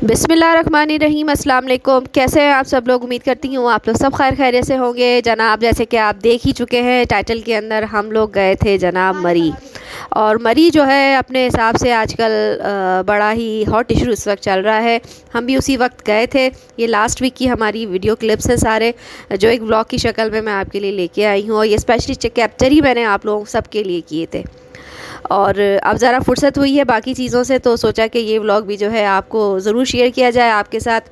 बिस्मिल्लाहिर्रहमानिर्रहीम, अस्सलाम वालेकुम। कैसे हैं आप सब लोग? उम्मीद करती हूँ आप लोग सब खैर खैरियत से होंगे। जनाब, जैसे कि आप देख ही चुके हैं टाइटल के अंदर, हम लोग गए थे जनाब मरी। और मरी जो है अपने हिसाब से आजकल बड़ा ही हॉट इशू इस वक्त चल रहा है। हम भी उसी वक्त गए थे। ये लास्ट वीक की हमारी वीडियो क्लिप्स हैं सारे, जो एक ब्लॉग की शक्ल में मैं आपके लिए लेके आई हूँ। और ये स्पेशली कैप्चर ही मैंने आप लोगों सब के लिए किए थे। और अब ज़रा फुर्सत हुई है बाकी चीज़ों से, तो सोचा कि ये व्लॉग भी जो है आपको ज़रूर शेयर किया जाए आपके साथ।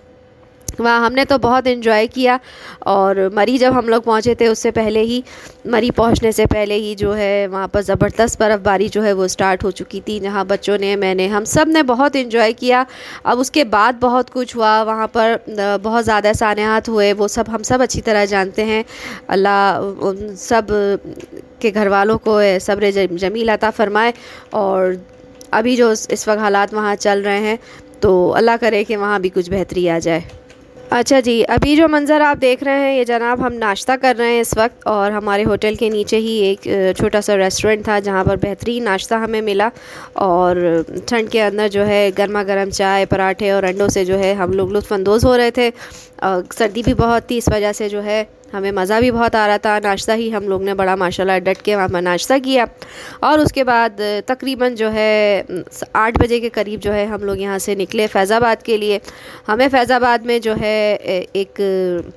वहाँ हमने तो बहुत इन्जॉय किया। और मरी जब हम लोग पहुँचे थे उससे पहले ही, मरी पहुँचने से पहले ही जो है वहाँ पर ज़बरदस्त बर्फ़बारी जो है वो स्टार्ट हो चुकी थी, जहाँ बच्चों ने, मैंने, हम सब ने बहुत इन्जॉय किया। अब उसके बाद बहुत कुछ हुआ वहाँ पर, बहुत ज़्यादा सानियात हुए, वो सब हम सब अच्छी तरह जानते हैं। अल्लाह उन सब के घर वालों को सब्र जमील अता फ़रमाए। और अभी जो इस वक्त हालात वहाँ चल रहे हैं, तो अल्लाह करे कि वहाँ भी कुछ बेहतरी आ जाए। अच्छा जी, अभी जो मंज़र आप देख रहे हैं ये जनाब, हम नाश्ता कर रहे हैं इस वक्त। और हमारे होटल के नीचे ही एक छोटा सा रेस्टोरेंट था जहाँ पर बेहतरीन नाश्ता हमें मिला। और ठंड के अंदर जो है गर्मा गर्म चाय, पराठे और अंडों से जो है हम लोग लुत्फ़अंदोज़ हो रहे थे। सर्दी भी बहुत थी, इस वजह से जो है हमें मज़ा भी बहुत आ रहा था। नाश्ता ही हम लोग ने बड़ा माशाल्लाह डट के वहाँ पर नाश्ता किया। और उसके बाद तकरीबन जो है 8 बजे के करीब जो है हम लोग यहाँ से निकले फ़ैज़ाबाद के लिए। हमें फ़ैज़ाबाद में जो है एक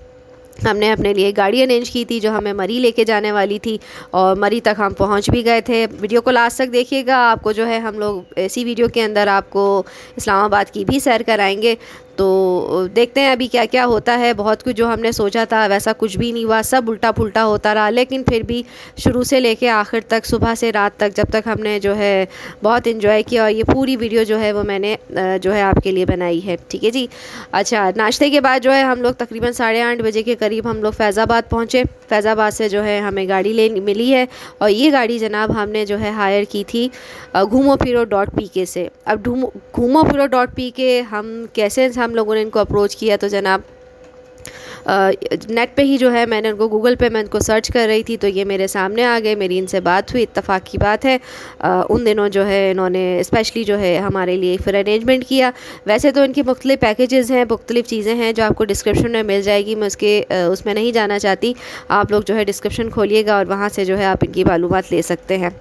हमने अपने लिए गाड़ी अरेंज की थी जो हमें मरी लेके जाने वाली थी। और मरी तक हम पहुंच भी गए थे। वीडियो को लास्ट तक देखिएगा, आपको जो है हम लोग ऐसी वीडियो के अंदर आपको इस्लामाबाद की भी सैर कराएंगे। तो देखते हैं अभी क्या क्या होता है। बहुत कुछ जो हमने सोचा था वैसा कुछ भी नहीं हुआ, सब उल्टा पुल्टा होता रहा। लेकिन फिर भी शुरू से लेके आखिर तक, सुबह से रात तक, जब तक हमने जो है बहुत इन्जॉय किया। और ये पूरी वीडियो जो है वो मैंने जो है आपके लिए बनाई है, ठीक है जी। अच्छा, नाश्ते के बाद जो है हम लोग तकरीबन 8:30 बजे के करीब हम लोग फ़ैज़ाबाद पहुँचे। फ़ैज़ाबाद से जो है हमें गाड़ी ले मिली है। और ये गाड़ी जनाब हमने जो है हायर की थी घूमो फिरो .pk से। अब घूमो फिरो .pk हम कैसे हम लोगों ने इनको अप्रोच किया, तो जनाब नेट पे ही जो है मैंने उनको, गूगल पे मैं उनको सर्च कर रही थी तो ये मेरे सामने आ गए। मेरी इनसे बात हुई, इत्तेफाक की बात है। उन दिनों जो है इन्होंने स्पेशली जो है हमारे लिए फिर अरेंजमेंट किया। वैसे तो इनकी मुख्तलिफ पैकेजेस हैं, मुख्तलिफ चीज़ें हैं जो आपको डिस्क्रिप्शन में मिल जाएगी। मैं उसमें नहीं जाना चाहती। आप लोग जो है डिस्क्रिप्शन खोलिएगा और वहाँ से जो है आप इनकी मालूमात ले सकते हैं,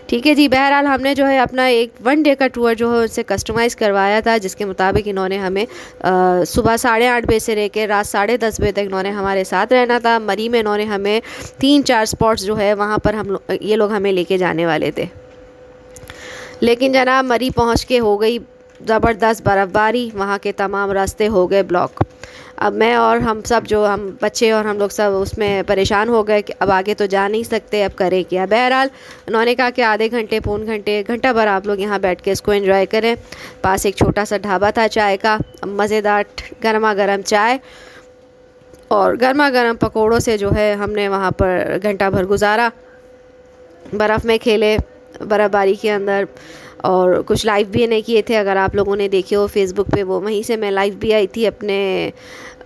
ठीक है जी। बहरहाल हमने जो है अपना एक 1 डे का टूर जो है उनसे कस्टमाइज़ करवाया था, जिसके मुताबिक इन्होंने हमें सुबह 8:30 बजे से लेकर रात 10:30 बजे तक इन्होंने हमारे साथ रहना था। मरी में इन्होंने हमें 3-4 स्पॉट्स जो है वहाँ पर ये लोग हमें लेके जाने वाले थे। लेकिन जनाब मरी पहुँच के हो गई ज़बरदस्त बर्फ़बारी, वहाँ के तमाम रास्ते हो गए ब्लॉक। अब मैं और हम सब, जो हम बच्चे और हम लोग सब उसमें परेशान हो गए कि अब आगे तो जा नहीं सकते, अब करें क्या। बहरहाल उन्होंने कहा कि आधे घंटे, पौन घंटे, घंटा भर आप लोग यहाँ बैठ के इसको एंजॉय करें। पास एक छोटा सा ढाबा था चाय का, मज़ेदार गर्मा गर्म चाय और गर्मा गर्म पकोड़ों से जो है हमने वहाँ पर घंटा भर गुजारा। बर्फ़ में खेले बर्फ़बारी के अंदर। और कुछ लाइव भी नहीं किए थे, अगर आप लोगों ने देखे हो फेसबुक पे, वो वहीं से मैं लाइव भी आई थी अपने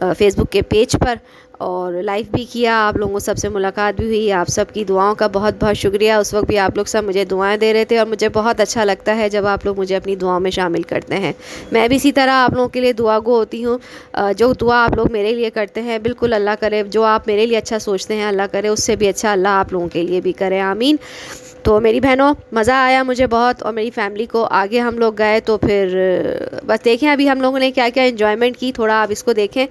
फेसबुक के पेज पर। और लाइव भी किया, आप लोगों सबसे मुलाकात भी हुई। आप सबकी दुआओं का बहुत बहुत शुक्रिया। उस वक्त भी आप लोग सब मुझे दुआएं दे रहे थे और मुझे बहुत अच्छा लगता है जब आप लोग मुझे अपनी दुआओं में शामिल करते हैं। मैं भी इसी तरह आप लोगों के लिए दुआ गो होती हूँ। जो दुआ आप लोग मेरे लिए करते हैं, बिल्कुल अल्लाह करे जो आप मेरे लिए अच्छा सोचते हैं, अल्लाह करे उससे भी अच्छा अल्लाह आप लोगों के लिए भी करे, आमीन। तो मेरी बहनों, मज़ा आया मुझे बहुत और मेरी फैमिली को। आगे हम लोग गए तो फिर बस देखें अभी हम लोगों ने क्या क्या एंजॉयमेंट की, थोड़ा आप इसको देखें।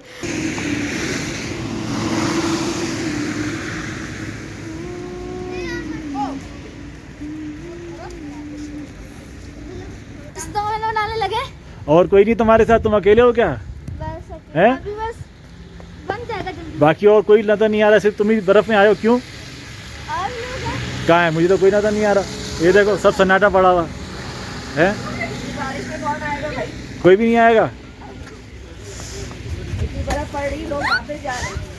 लगे और कोई नहीं तुम्हारे साथ? तुम अकेले हो क्या? बस हैं? अभी बस बन जाएगा जल्दी। बाकी और कोई नजर नहीं आ रहा, सिर्फ तुम ही बर्फ में आए हो। क्यों? और लोग हैं? कहाँ है? मुझे तो कोई नजर नहीं आ रहा। ये देखो सब सन्नाटा पड़ा हुआ है। बारिश में कौन आएगा भाई? कोई भी नहीं आएगा। इतनी बर्फ पड़ रही, लोग वापस जा रहे हैं।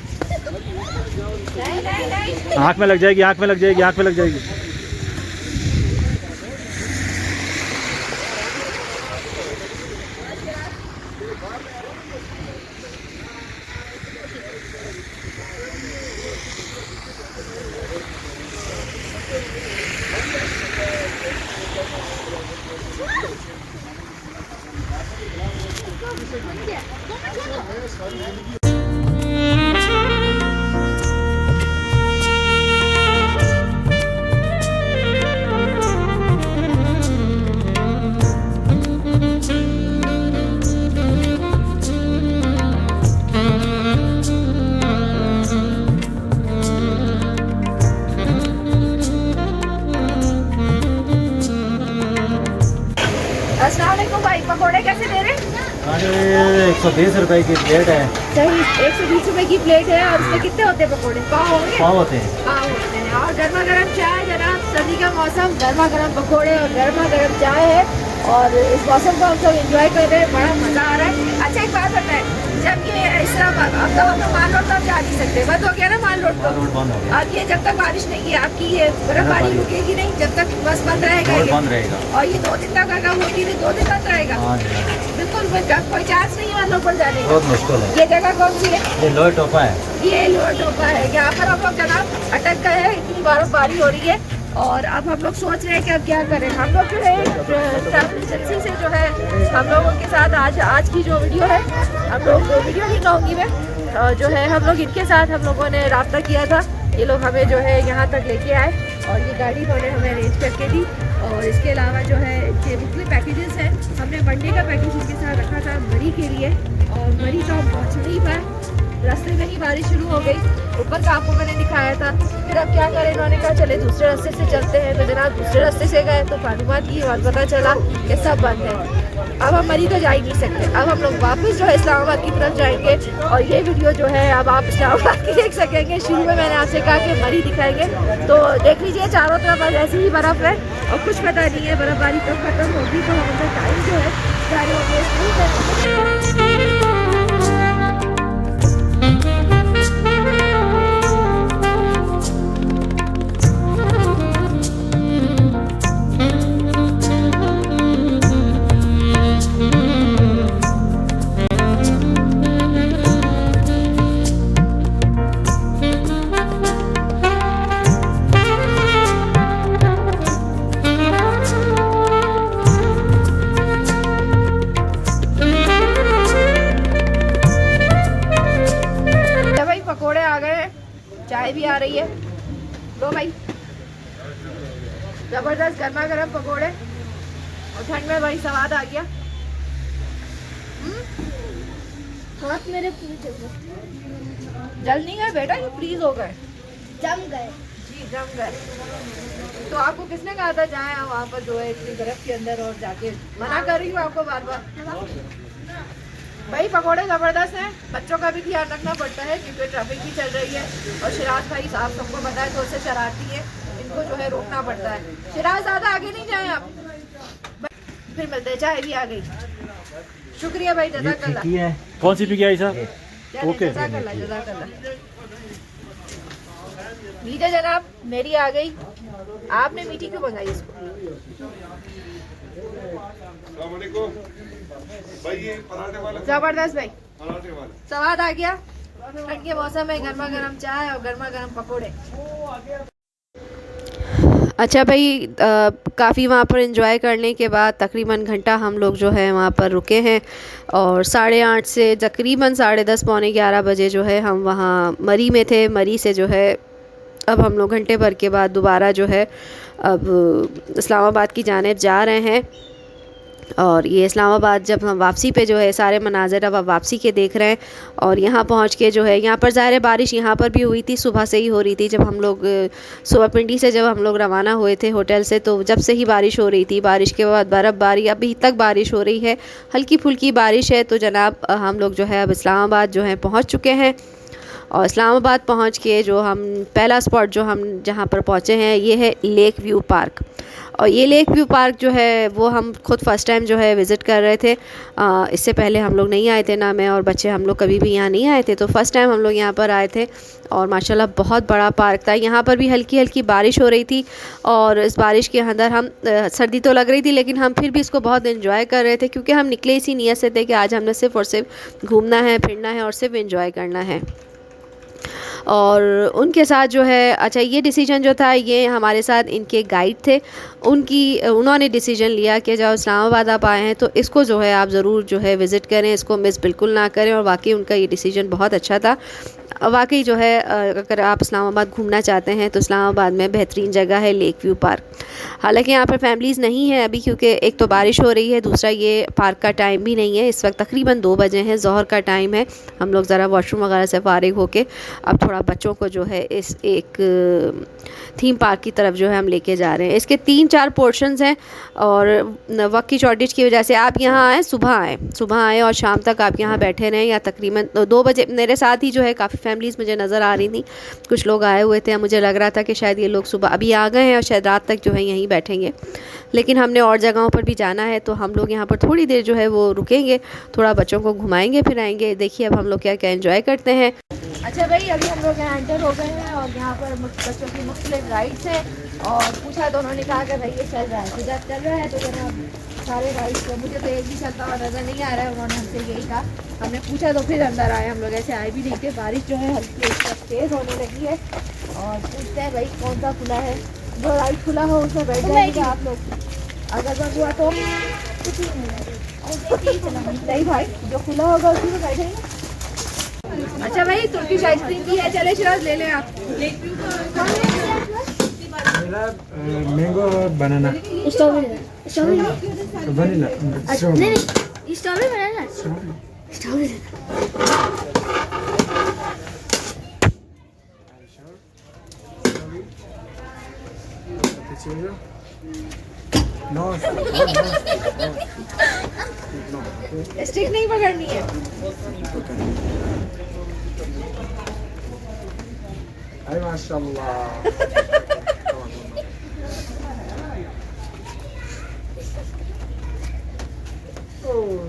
नहीं। आँख में लग जाएगी, आँख में लग जाएगी, आँख में लग जाएगी। अस्सलाम वालेकुम भाई, पकोड़े कैसे दे रहे हैं? अरे 120 रुपए की प्लेट है। सही, 120 रुपए की प्लेट है। और उसमें कितने होते हैं पकोड़े? पाव होंगे? पाव होते हैं। पाव होते हैं। और गर्मा गर्म चाय जनाब, सर्दी का मौसम, गर्मा गर्म पकोड़े और गर्मा गर्म चाय है। और इस मौसम को हम सब एंजॉय कर रहे हैं, बड़ा मज़ा आ रहा है। अच्छा एक बात बताएं, जब ये इस तरह अब तो हम लोग माल रोड तक जा नहीं सकते, बंद हो गया ना माल रोड तो? रोड बंद हो गया। अब ये जब तक बारिश नहीं है आपकी, ये बर्फबारी रुकेगी नहीं जब तक बस बंद रहेगा रोड ये? बंद रहेगा। और ये 2 दिन तक अगर होती है 2 दिन तक रहेगा? हाँ जी, बिल्कुल कोई चांस नहीं है हम लोग पर जाने का। बहुत मुश्किल है। ये जगह कौन सी है? ये लोहे टोपा है। ये लोअर टोपा है। यहाँ पर हम लोग जनाब अटक गए हैं, इतनी बर्फबारी हो रही है। और अब हम लोग सोच रहे हैं कि अब क्या करें। हम लोग जो है ट्रैवल एजेंसी से जो है हम लोगों के साथ आज की जो वीडियो है, हम लोग वीडियो नहीं कहूँगी मैं, जो है हम लोग इनके साथ हम लोगों ने रब्ता किया था। ये लोग हमें जो है यहाँ तक लेके आए और ये गाड़ी इन्होंने हमें अरेंज करके दी। और इसके अलावा जो है इनके मुख्तलिफ पैकेजेस हैं। हमने वनडे का पैकेज इनके साथ रखा था मरी के लिए, और मरी तो हम पहुँच नहीं पाए, रास्ते में ही बारिश शुरू हो गई। ऊपर का आपको मैंने दिखाया था। फिर अब क्या करें, इन्होंने कहा चले दूसरे रास्ते से चलते हैं। तो जनाब दूसरे रास्ते से गए तो मालूमात की बात पता चला कि सब बंद है। अब हम मरी तो जा ही नहीं सकते। अब हम लोग वापस जो है इस्लामाबाद की तरफ जाएंगे। और ये वीडियो जो है अब आप इस्लामाबाद की देख सकेंगे। शुरू में मैंने आपसे कहा कि मरी दिखाएंगे, तो देख लीजिए चारों तरफ बस ऐसी ही बर्फ़ है और कुछ पता नहीं है बर्फबारी कब खत्म होगी। तो हमारा टाइम जो है सारे पकोड़े आ गए हैं, चाय भी आ रही है। लो भाई, जबरदस्त गर्मा गर्म पकोड़े और ठंड में भाई स्वाद आ गया। हाथ मेरे जल नहीं गए बेटा, ये फ्रीज हो गए, जम गए। जी जम गए। तो आपको किसने कहा था जाए वहाँ पर जो है इतनी बर्फ के अंदर और जाके? मना कर रही हूँ आपको बार बार। भाई पकोड़े ज़बरदस्त हैं। बच्चों का भी ध्यान रखना पड़ता है क्योंकि ट्रैफिक भी चल रही है। और शिराज भाई आप सबको पता है थोड़े से शरारती है, इनको जो है रोकना पड़ता है। शिराज ज़्यादा आगे नहीं जाए आप, फिर मिलते हैं। चाय भी आ गई, शुक्रिया भाई, जज़ाकल्लाह। कौन सी पी गया सर? ओके, जज़ाकल्लाह जज़ाकल्लाह। लीजिए जनाब, मेरी आ गई। आपने मीठी क्यों मंगाई इसको? भाई ये पराठे वाला, जबरदस्त भाई, पराठे वाला स्वाद आ गया। ठंड के मौसम में गर्मा गर्म चाय और गर्मा गर्म पकोड़े। अच्छा भाई, काफ़ी वहाँ पर एंजॉय करने के बाद तकरीबन घंटा हम लोग जो है वहाँ पर रुके हैं। और 8:30 से तकरीबन 10:30 पौने 11 बजे जो है हम वहाँ मरी में थे। मरी से जो है अब हम लोग घंटे भर के बाद दोबारा जो है अब इस्लामाबाद की जानिब जा रहे हैं। और ये इस्लामाबाद जब हम वापसी पे जो है सारे मनाज़र अब वापसी के देख रहे हैं। और यहाँ पहुँच के जो है यहाँ पर ज़ाहिर बारिश यहाँ पर भी हुई थी, सुबह से ही हो रही थी। जब हम लोग सुबह पिंडी से जब हम लोग रवाना हुए थे होटल से, तो जब से ही बारिश हो रही थी। बारिश के बाद बर्फ़बारी, अभी तक बारिश हो रही है, हल्की फुल्की बारिश है। तो जनाब हम लोग जो है अब इस्लामाबाद जो है पहुँच चुके हैं। और इस्लामाबाद पहुँच के जो हम पहला स्पॉट जो हम जहाँ पर पहुँचे हैं ये है लेक व्यू पार्क। और ये लेक व्यू पार्क जो है वो हम खुद फ़र्स्ट टाइम जो है विज़िट कर रहे थे। इससे पहले हम लोग नहीं आए थे, ना मैं और बच्चे, हम लोग कभी भी यहाँ नहीं आए थे। तो फ़र्स्ट टाइम हम लोग यहाँ पर आए थे और माशाल्लाह बहुत बड़ा पार्क था। यहाँ पर भी हल्की हल्की बारिश हो रही थी और इस बारिश के अंदर हम सर्दी तो लग रही थी लेकिन हम फिर भी इसको बहुत एंजॉय कर रहे थे क्योंकि हम निकले इसी नीयत से थे कि आज हमने सिर्फ़ और सिर्फ घूमना है, फिरना है और सिर्फ एंजॉय करना है। और उनके साथ जो है अच्छा ये डिसीजन जो था ये हमारे साथ इनके गाइड थे, उन्होंने डिसीजन लिया कि जब इस्लामाबाद आप आए हैं तो इसको जो है आप ज़रूर जो है विज़िट करें, इसको मिस बिल्कुल ना करें। और वाकई उनका ये डिसीजन बहुत अच्छा था। वाकई जो है अगर आप इस्लामाबाद घूमना चाहते हैं तो इस्लामाबाद में बेहतरीन जगह है लेक व्यू पार्क। हालांकि यहाँ पर फैमिलीज़ नहीं है अभी, क्योंकि एक तो बारिश हो रही है, दूसरा ये पार्क का टाइम भी नहीं है। इस वक्त तकरीबन 2 बजे हैं, ज़ोहर का टाइम है। हम लोग ज़रा वॉशरूम वगैरह से फारिग होके अब थोड़ा बच्चों को जो है इस एक थीम पार्क की तरफ जो है हम लेके जा रहे हैं। इसके 3-4 पोर्शंस हैं और वक्त की शॉर्टेज की वजह से आप यहाँ आएँ, सुबह आएँ और शाम तक आप यहाँ बैठे रहें, या तकरीबन 2 बजे। मेरे साथ ही जो है काफ़ी फैमिलीज़ मुझे नज़र आ रही थी, कुछ लोग आए हुए थे। मुझे लग रहा था कि शायद ये लोग सुबह अभी आ गए हैं और शायद रात तक जो है यहीं बैठेंगे, लेकिन हमने और जगहों पर भी जाना है तो हम लोग यहाँ पर थोड़ी देर जो है वो रुकेंगे, थोड़ा बच्चों को घुमाएंगे फिराएंगे। देखिए अब हम लोग क्या क्या एंजॉय करते हैं। अच्छा भाई, अभी हम लोग यहाँ एंटर हो गए हैं और यहाँ पर बच्चों की मुख्तलिफ राइड्स हैं। और पूछा तो उन्होंने कहा कि भाई ये चल रहा है, तो जब चल रहा है तो जनाब सारे राइड्स, मुझे तो एक भी चलता हुआ नज़र नहीं आ रहा है। उन्होंने हमसे यही कहा, हमने पूछा तो फिर अंदर आए। हम लोग ऐसे आए भी नहीं थे, बारिश जो है हल्की तेज़ होने लगी है। और पूछते हैं भाई कौन सा खुला है, जो राइड खुला हो उसमें बैठ जाएंगे आप लोग, अगर बंद हुआ तो नहीं भाई, जो खुला होगा उसी में बैठेंगे। अच्छा भाई, तुर्किश आइसक्रीम भी है, चले शिराज ले लें आप। मैंगो और बनाना स्ट्रॉबेरी वनीला नहीं, स्ट्रॉबेरी बनाना, स्ट्रॉबेरी। स्टिक नहीं पकड़नी है। अरे माशाल्लाह।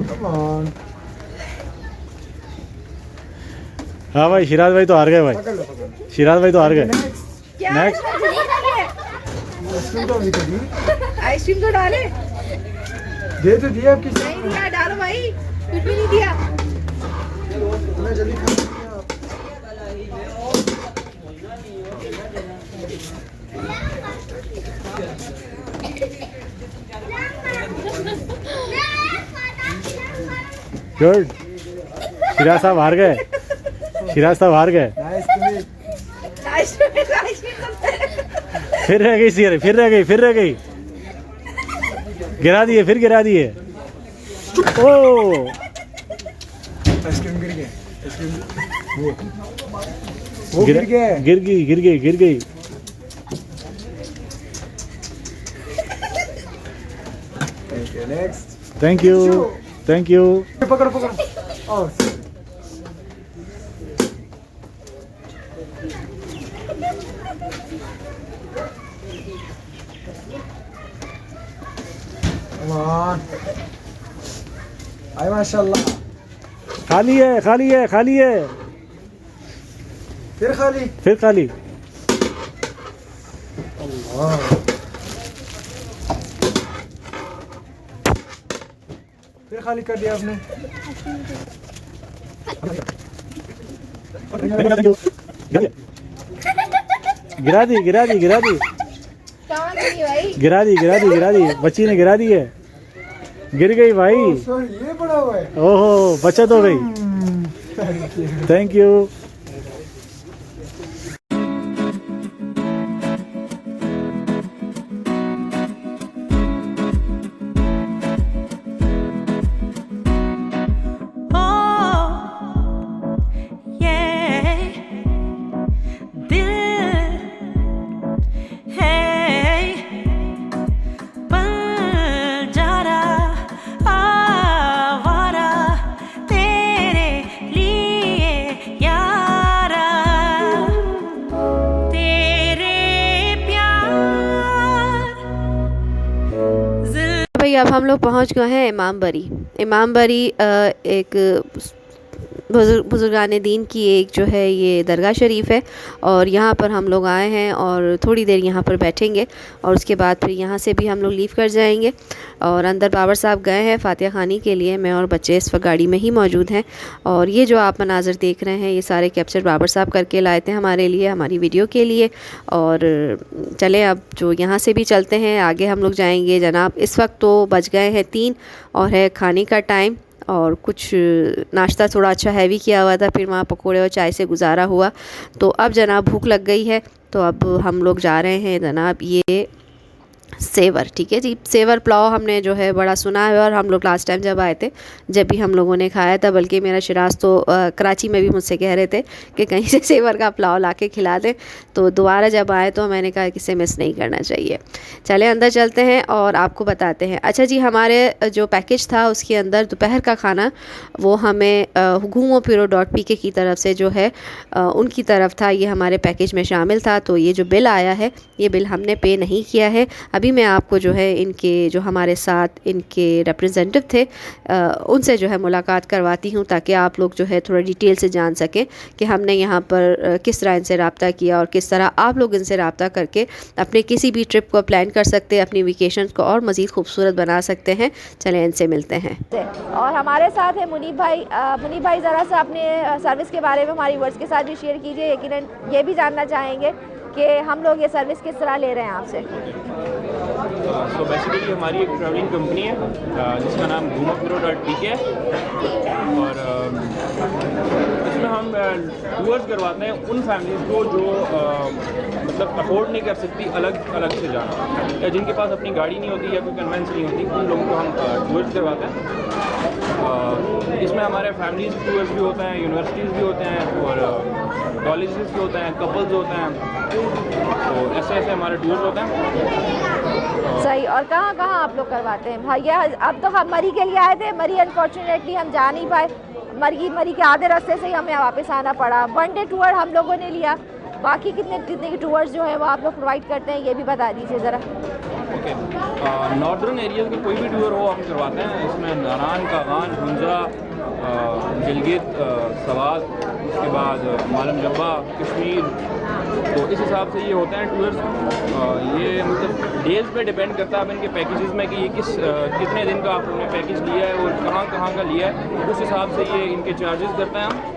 Come on. हाँ भाई, शिराज भाई तो हार गए भाई। शिराज भाई तो हार गए। नेक्स्ट आइसक्रीम तो डाले, दे तो दिया आपकी। नहीं दिया, डालो भाई, कुछ भी नहीं दिया। गुड। शिराज साहब हार गए, शिराज साहब हार गए। फिर रह गई सिर, फिर रह गई। गिरा दिए, फिर गिरा दिए। ओ आइसक्रीम गिर गया, वो गिर गई। Next, thank you. पकड़ो। ओह आई माशाल्लाह। खाली है। फिर खाली। अल्लाह, फिर खाली कर दिया आपने। गिरा दी। गिरा दी। बच्ची ने गिरा दी है, गिर गई भाई। ये बड़ा हुआ है। ओहो, बचत हो गई। Thank you. भाई अब हम लोग पहुंच गए हैं इमामबरी। एक बुजुर्गान दीन की एक जो है ये दरगाह शरीफ है, और यहाँ पर हम लोग आए हैं और थोड़ी देर यहाँ पर बैठेंगे और उसके बाद फिर यहाँ से भी हम लोग लीव कर जाएंगे। और अंदर बाबर साहब गए हैं फातिहा खानी के लिए, मैं और बच्चे इस वक्त गाड़ी में ही मौजूद हैं। और ये जो आप मनाज़र देख रहे हैं ये सारे कैप्चर बाबर साहब करके लाए थे हमारे लिए, हमारी वीडियो के लिए। और चलें अब जो यहाँ से भी चलते हैं, आगे हम लोग जाएंगे जनाब। इस वक्त तो बज गए हैं 3 और है खाने का टाइम, और कुछ नाश्ता थोड़ा अच्छा हैवी किया हुआ था, फिर वहाँ पकोड़े और चाय से गुजारा हुआ। तो अब जनाब भूख लग गई है, तो अब हम लोग जा रहे हैं जनाब ये सेवर, ठीक है जी। सेवर पुलाव हमने जो है बड़ा सुना है, और हम लोग लास्ट टाइम जब आए थे जब भी हम लोगों ने खाया था, बल्कि मेरा शिराज तो कराची में भी मुझसे कह रहे थे कि कहीं से सेवर का पुलाव ला के खिला दें, तो दोबारा जब आए तो मैंने कहा कि इसे मिस नहीं करना चाहिए। चले अंदर चलते हैं और आपको बताते हैं। अच्छा जी, हमारे जो पैकेज था उसके अंदर दोपहर का खाना वो हमें घूमो-फिरो.pk की तरफ से जो है उनकी तरफ था, ये हमारे पैकेज में शामिल था। तो ये जो बिल आया है ये बिल हमने पे नहीं किया है। अभी मैं आपको जो है इनके जो हमारे साथ इनके रिप्रेजेंटेटिव थे उनसे जो है मुलाकात करवाती हूँ, ताकि आप लोग जो है थोड़ा डिटेल से जान सकें कि हमने यहाँ पर किस तरह इनसे रब्ता किया और किस तरह आप लोग इनसे रब्ता करके अपने किसी भी ट्रिप को प्लान कर सकते हैं, अपनी वेकेशन को और मज़ीद खूबसूरत बना सकते हैं। चलें इनसे मिलते हैं। और हमारे साथ है मुनीब भाई। मुनीब भाई ज़रा सा अपने सर्विस के बारे में हमारी वर्ड्स के साथ भी शेयर कीजिए। यकीनन ये भी जानना चाहेंगे कि हम लोग ये सर्विस किस तरह ले रहे हैं आपसे। सो बेसिकली हमारी एक ट्रैवलिंग कंपनी है जिसका नाम घूमो-फिरो.pk है, और इसमें हम टूर्स करवाते हैं उन फैमिलीज़ को जो मतलब अफोर्ड नहीं कर सकती अलग अलग से जाना, या जिनके पास अपनी गाड़ी नहीं होती या कोई कन्वेंस नहीं होती, उन लोगों को हम टूर्स करवाते हैं। इसमें हमारे फैमिलीज़ टूर्स भी होते हैं, यूनिवर्सिटीज़ भी होते हैं, और कॉलेजेस भी होते हैं, कपल्स होते हैं, तो ऐसे ऐसे हमारे टूर्स होते हैं। सही। और कहाँ कहाँ आप लोग करवाते हैं भैया? अब तो हम मरी के लिए आए थे, मरी अनफॉर्चुनेटली हम जा नहीं पाए, मरी के आधे रास्ते से ही हमें वापस आना पड़ा। 1 डे टूर हम लोगों ने लिया, बाकी कितने के टूर्स जो है वो आप लोग प्रोवाइड करते हैं, ये भी बता दीजिए ज़रा। ओके, नॉर्दर्न एरियाज़ का कोई भी टूर हो हम करवाते हैं। इसमें नारान, कागान, हुंजा, गिलगित, सवात, उसके बाद मालम जब्बा, कश्मीर, तो इस हिसाब से ये होते हैं टूर्स। ये मतलब डेज़ पे डिपेंड करता है अब इनके पैकेजेस में कि ये कितने दिन का आपने पैकेज लिया है और कहाँ कहाँ का लिया है, उस हिसाब से ये इनके चार्जेस करते हैं हम।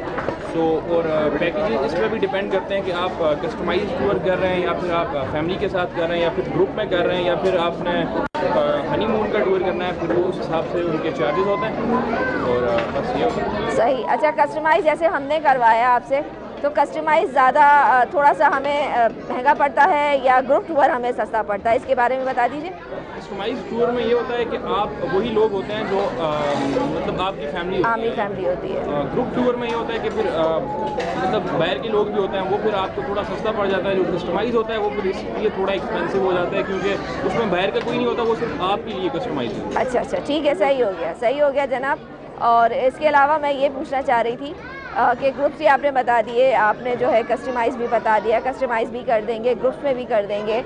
सो और पैकेजेस इस पर भी डिपेंड करते हैं कि आप कस्टमाइज टूर कर रहे हैं या फिर आप फैमिली के साथ कर रहे हैं या फिर ग्रुप में कर रहे हैं या फिर आपने हनीमून का टूर करना है, फिर वो उस हिसाब से उनके चार्जेस होते हैं। और बस ये सही। अच्छा, कस्टमाइज जैसे हमने करवाया आपसे, तो कस्टमाइज़ ज़्यादा थोड़ा सा हमें महंगा पड़ता है या ग्रुप टूर हमें सस्ता पड़ता है, इसके बारे में बता दीजिए। कस्टमाइज टूर में ये होता है कि आप वही लोग होते हैं जो मतलब आपकी फैमिली होती है। ग्रुप टूर में ये होता है कि फिर मतलब बाहर के लोग भी होते हैं, वो फिर आपको थोड़ा सस्ता पड़ जाता है। जो कस्टमाइज होता है वो फिर इसलिए थोड़ा एक्सपेंसिव हो जाता है, क्योंकि उसमें बाहर का कोई नहीं होता, वो सिर्फ आपके लिए कस्टमाइज है। अच्छा, ठीक है, सही हो गया जनाब। और इसके अलावा मैं ये पूछना चाह रही थी कि ग्रुप्स ही आपने बता दिए, आपने जो है कस्टमाइज़ भी बता दिया, कस्टमाइज़ भी कर देंगे, ग्रुप्स में भी कर देंगे,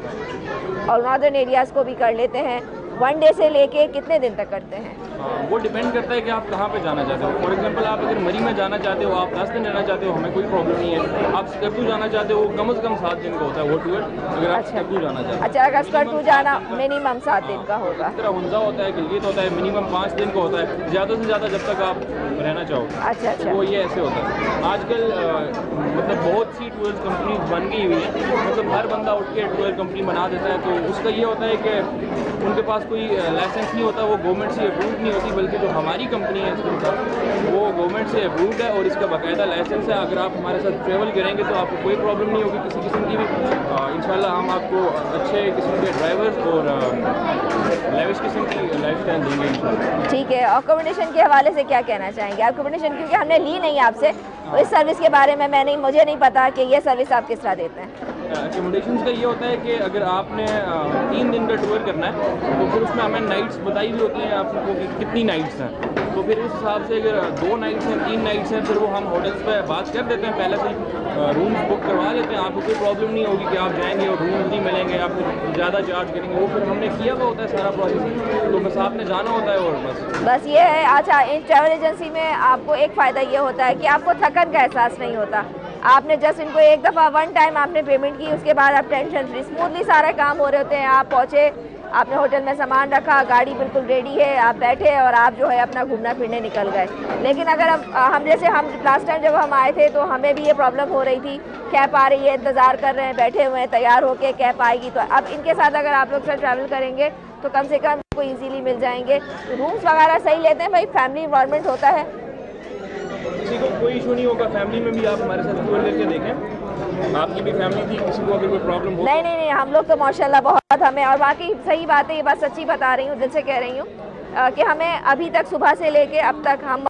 और नॉर्दर्न एरियाज़ को भी कर लेते हैं। 1 डे से लेके कितने दिन तक करते हैं? वो डिपेंड करता है कि आप कहाँ पे जाना चाहते हो। फॉर एग्जांपल आप अगर मरी में जाना चाहते हो, आप 10 दिन रहना चाहते हो, हमें कोई प्रॉब्लम नहीं है। आप स्कर्दू जाना चाहते हो, कम से कम 7 दिन का होता है वो टूर, अगर आप स्कर्दू जाना चाहते हो। अच्छा, अगर स्कर्दू जाना मिनिमम 7 दिन का होगा। इस तरह हुंजा होता है, गिलगित होता है, मिनिमम 5 दिन का होता है, ज़्यादा से ज़्यादा जब तक आप रहना चाहो। अच्छा, वो ये ऐसे होता है। आजकल मतलब बहुत सी टूर कंपनी बन गई हुई है, मतलब हर बंदा उठ के टूर कंपनी बना देता है। तो उसका ये होता है कि उनके पास कोई लाइसेंस नहीं होता, वो गवर्नमेंट से अप्रूव नहीं होती, बल्कि जो हमारी कंपनी है वो गवर्नमेंट से अप्रूव्ड है और इसका बाकायदा लाइसेंस है। अगर आप हमारे साथ ट्रैवल करेंगे तो आपको कोई प्रॉब्लम नहीं होगी किसी किस्म की भी। इंशाल्लाह हम आपको अच्छे किस्म के ड्राइवर्स और लेविश किस्म की लाइफस्टाइल देंगे इंशाल्लाह। ठीक है, अकोमोडेशन के हवाले से क्या कहना चाहेंगे? अकोमोडेशन क्योंकि हमने ली नहीं आपसे, तो इस सर्विस के बारे में मुझे नहीं पता कि ये सर्विस आप किस तरह देते हैं। अकोमोडेशन का ये होता है कि अगर आपने 3 दिन का टूर करना है तो फिर उसमें हमें नाइट्स बताई हुई होती हैं आपको कि कितनी नाइट्स हैं। तो फिर उस हिसाब से अगर 2 नाइट्स हैं 3 नाइट्स हैं फिर वो हम होटल्स पे बात कर देते हैं, पहले से रूम्स बुक करवा लेते हैं। आपको कोई प्रॉब्लम नहीं होगी कि आप जाएंगे और रूम्स नहीं मिलेंगे, आपको ज़्यादा चार्ज करेंगे। वो फिर हमने किया हुआ होता है सारा प्रोसेस, तो बस आपने जाना होता है और बस ये है। अच्छा, इन ट्रैवल एजेंसी में आपको एक फ़ायदा ये होता है कि आपको थकन का एहसास नहीं होता। आपने जस्ट इनको एक दफ़ा वन टाइम आपने पेमेंट की, उसके बाद आप टेंशन फ्री स्मूथली सारे काम हो रहे होते हैं। आप पहुँचे, आपने होटल में सामान रखा, गाड़ी बिल्कुल रेडी है, आप बैठे और आप जो है अपना घूमना फिरने निकल गए। लेकिन अगर हम जैसे हम लास्ट टाइम जब हम आए थे तो हमें भी ये प्रॉब्लम हो रही थी, कैब आ रही है, इंतज़ार कर रहे हैं, बैठे हुए हैं तैयार होके, कैब आएगी। तो अब इनके साथ अगर आप लोग साथ ट्रैवल करेंगे तो कम से कम को ईजीली मिल जाएंगे। रूम्स वगैरह सही लेते हैं भाई, फैमिली इन्वायरमेंट होता है, किसी को कोई इशू नहीं होगा। फैमिली में भी आप हमारे साथ टूर लेके देखें, आपकी भी फैमिली थी, किसी को अगर कोई प्रॉब्लम हो नहीं, हम लोग तो माशाल्लाह बहुत हमें, और बाकी सही बात है, ये बात सच्ची बता रही हूँ, दिल से कह रही हूँ कि हमें अभी तक सुबह से लेके अब तक हम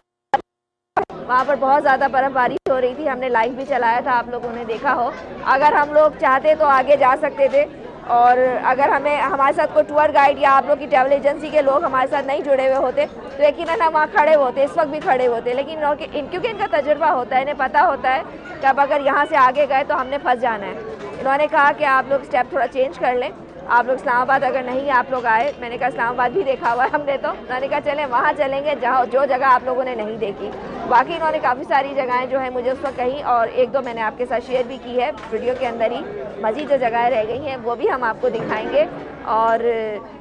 वहाँ पर बहुत ज़्यादा बर्फ़बारी हो रही थी। हमने लाइव भी चलाया था, आप लोगों ने देखा हो। अगर हम लोग चाहते तो आगे जा सकते थे, और अगर हमारे साथ कोई टूर गाइड या आप लोग की ट्रैवल एजेंसी के लोग हमारे साथ नहीं जुड़े हुए होते तो यकीनन हम वहाँ खड़े होते, इस वक्त भी खड़े होते। लेकिन क्योंकि इनका तजुर्बा होता है, इन्हें पता होता है कि अब अगर यहाँ से आगे गए तो हमने फंस जाना है। इन्होंने कहा कि आप लोग स्टेप थोड़ा चेंज कर लें, आप लोग इस्लामाबाद अगर नहीं आप लोग आए, मैंने कहा इस्लामाबाद भी देखा हुआ है हमने, तो उन्होंने कहा चलें वहाँ चलेंगे जहाँ जो जगह आप लोगों ने नहीं देखी। बाकी इन्होंने काफ़ी सारी जगहें जो है मुझे उस वक्त कहीं, और एक दो मैंने आपके साथ शेयर भी की है वीडियो के अंदर ही। मज़ीद जो जगहें रह गई हैं वो भी हम आपको दिखाएंगे, और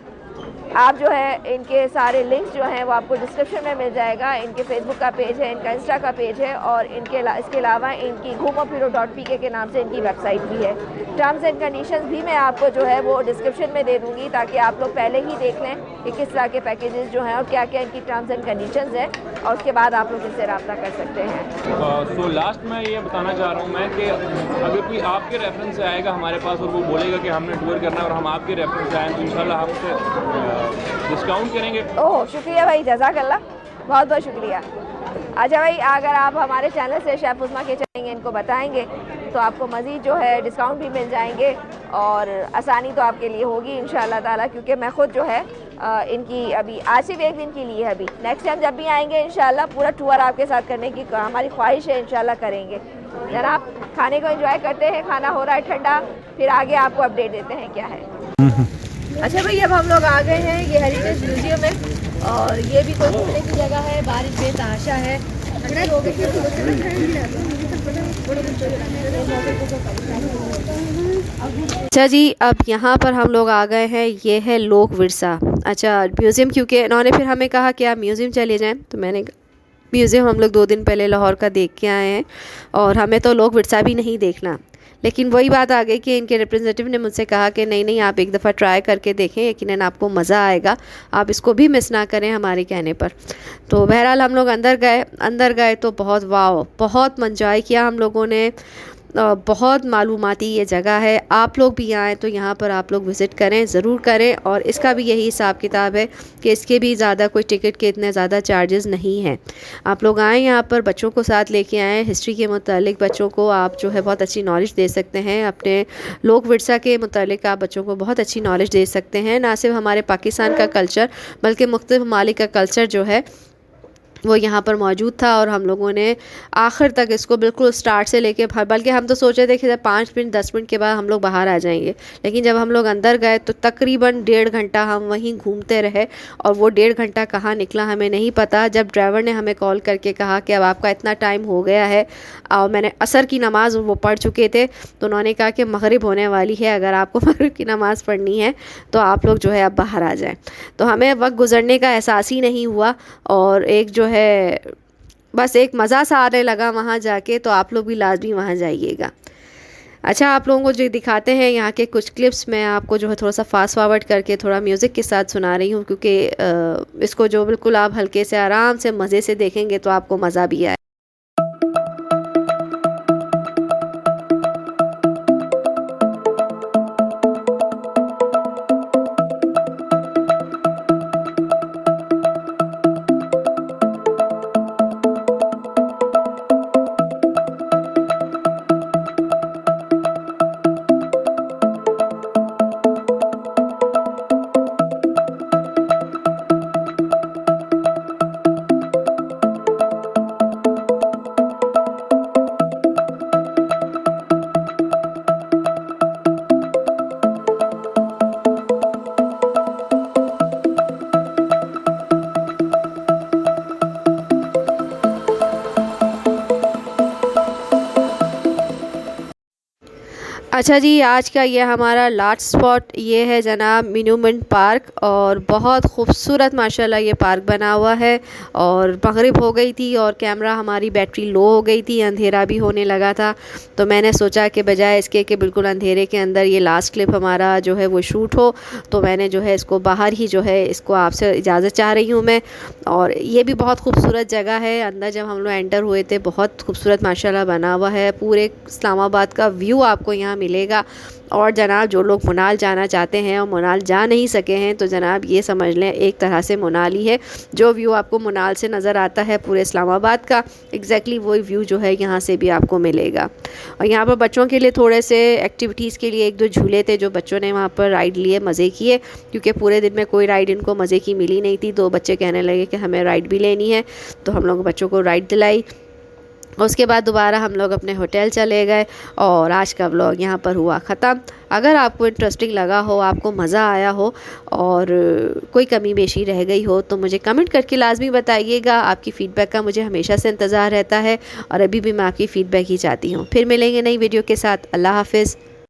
आप जो है इनके सारे लिंक्स जो हैं वो आपको डिस्क्रिप्शन में मिल जाएगा। इनके फेसबुक का पेज है, इनका इंस्टा का पेज है, और इसके अलावा इनकी घूमोफिरो.pk के नाम से इनकी वेबसाइट भी है। टर्म्स एंड कंडीशंस भी मैं आपको जो है वो डिस्क्रिप्शन में दे दूँगी, ताकि आप लोग पहले ही देख लें कि किस तरह के पैकेजेस जो हैं और क्या क्या इनकी टर्म्स एंड कंडीशंस हैं, और उसके बाद आप लोग इससे रब्ता कर सकते हैं। सो लास्ट में ये बताना चाह रहा हूँ मैं कि अगर कोई आपके रेफरेंस से आएगा हमारे पास और वो बोलेगा कि हमने टूर करना है और हम आपके रेफरेंस से आए तो इंशाल्लाह हम उसे डिस्काउंट करेंगे। ओह शुक्रिया भाई, जज़ाकल्लाह, बहुत बहुत शुक्रिया। अच्छा भाई, अगर आप हमारे चैनल से शेफ़ उस्मा के चलेंगे, इनको बताएंगे तो आपको मज़ीद जो है डिस्काउंट भी मिल जाएंगे, और आसानी तो आपके लिए होगी इंशाअल्लाह ताला, क्योंकि मैं ख़ुद जो है इनकी अभी आज सिर्फ एक दिन के लिए है, अभी नेक्स्ट टाइम जब भी आएंगे इंशाअल्लाह पूरा टूर आपके साथ करने की हमारी ख्वाहिश है, इंशाअल्लाह करेंगे। जनाब खाने को एंजॉय करते हैं, खाना हो रहा है ठंडा, फिर आगे आपको अपडेट देते हैं क्या है। अच्छा भाई, अब हम लोग आ गए हैं ये हेरिटेज म्यूजियम में, और ये भी कोई घूमने की जगह है, बारिश बेतहाशा है। अच्छा जी, अब यहाँ पर हम लोग आ गए हैं, ये है लोक विरसा। अच्छा म्यूज़ियम, क्योंकि इन्होंने फिर हमें कहा कि आप म्यूज़ियम चले जाएं, तो मैंने म्यूज़ियम हम लोग 2 दिन पहले लाहौर का देख के आए हैं, और हमें तो लोक विरसा भी नहीं देखना। लेकिन वही बात आ गई कि इनके रिप्रेजेंटेटिव ने मुझसे कहा कि नहीं आप एक दफ़ा ट्राई करके देखें, यकीनन आपको मज़ा आएगा, आप इसको भी मिस ना करें हमारे कहने पर। तो बहरहाल हम लोग अंदर गए तो बहुत एंजॉय किया हम लोगों ने। बहुत मालूमाती ये जगह है, आप लोग भी आएँ तो यहाँ पर आप लोग विज़िट करें, ज़रूर करें। और इसका भी यही हिसाब किताब है कि इसके भी ज़्यादा कोई टिकट के इतने ज़्यादा चार्जेस नहीं हैं। आप लोग आएँ यहाँ पर, बच्चों को साथ लेके आएँ, हिस्ट्री के मुतालिक बच्चों को आप जो है बहुत अच्छी नॉलेज दे सकते हैं, अपने लोक विरसा के मुतालिक आप बच्चों को बहुत अच्छी नॉलेज दे सकते हैं। ना सिर्फ हमारे पाकिस्तान का कल्चर बल्कि मुख्तलिफ ममालिक का कल्चर जो है वो यहाँ पर मौजूद था, और हम लोगों ने आखिर तक इसको बिल्कुल स्टार्ट से लेके, बल्कि हम तो सोचे थे कि 5 मिनट 10 मिनट के बाद हम लोग बाहर आ जाएंगे, लेकिन जब हम लोग अंदर गए तो तकरीबन 1.5 घंटा हम वहीं घूमते रहे, और वो 1.5 घंटा कहाँ निकला हमें नहीं पता। जब ड्राइवर ने हमें कॉल करके कहा कि अब आपका इतना टाइम हो गया है, और मैंने असर की नमाज़ वो पढ़ चुके थे, तो उन्होंने कहा कि मगरिब होने वाली है, अगर आपको मगरिब की नमाज़ पढ़नी है तो आप लोग जो है अब बाहर आ जाएँ। तो हमें वक्त गुजरने का एहसास ही नहीं हुआ, और एक जो है बस एक मज़ा सा आने लगा वहाँ जाके। तो आप लोग भी लाजमी वहाँ जाइएगा। अच्छा, आप लोगों को जो दिखाते हैं यहाँ के कुछ क्लिप्स, मैं आपको जो है थोड़ा सा फास्ट फॉरवर्ड करके थोड़ा म्यूज़िक के साथ सुना रही हूँ, क्योंकि इसको जो बिल्कुल आप हल्के से आराम से मज़े से देखेंगे तो आपको मज़ा भी आए। अच्छा जी, आज का ये हमारा लास्ट स्पॉट ये है जनाब मोन्यूमेंट पार्क, और बहुत खूबसूरत माशाल्लाह ये पार्क बना हुआ है। और मगरिब हो गई थी और कैमरा हमारी बैटरी लो हो गई थी, अंधेरा भी होने लगा था, तो मैंने सोचा कि बजाय इसके कि बिल्कुल अंधेरे के अंदर ये लास्ट क्लिप हमारा जो है वो शूट हो, तो मैंने जो है इसको बाहर ही जो है इसको आपसे इजाज़त चाह रही हूँ मैं। और ये भी बहुत खूबसूरत जगह है, अंदर जब हम लोग एंटर हुए थे बहुत खूबसूरत माशाल्लाह बना हुआ है, पूरे इस्लामाबाद का व्यू आपको यहाँ मिलेगा। और जनाब जो लोग मुनाल जाना चाहते हैं और मुनाल जा नहीं सके हैं, तो जनाब ये समझ लें एक तरह से मुनाल ही है। जो व्यू आपको मुनाल से नज़र आता है पूरे इस्लामाबाद का, एग्जैक्टली वही व्यू जो है यहाँ से भी आपको मिलेगा। और यहाँ पर बच्चों के लिए थोड़े से एक्टिविटीज़ के लिए 1-2 झूले थे जो बच्चों ने वहाँ पर राइड लिए, मज़े किए, क्योंकि पूरे दिन में कोई राइड इनको मज़े की मिली नहीं थी। 2 बच्चे कहने लगे कि हमें राइड भी लेनी है, तो हम लोग बच्चों को राइड दिलाई। उसके बाद दोबारा हम लोग अपने होटल चले गए और आज का व्लॉग यहाँ पर हुआ ख़त्म। अगर आपको इंटरेस्टिंग लगा हो, आपको मज़ा आया हो और कोई कमी बेशी रह गई हो, तो मुझे कमेंट करके लाजमी बताइएगा। आपकी फ़ीडबैक का मुझे हमेशा से इंतज़ार रहता है और अभी भी मैं आपकी फ़ीडबैक ही चाहती हूँ। फिर मिलेंगे नई वीडियो के साथ। अल्लाह हाफ़िज़।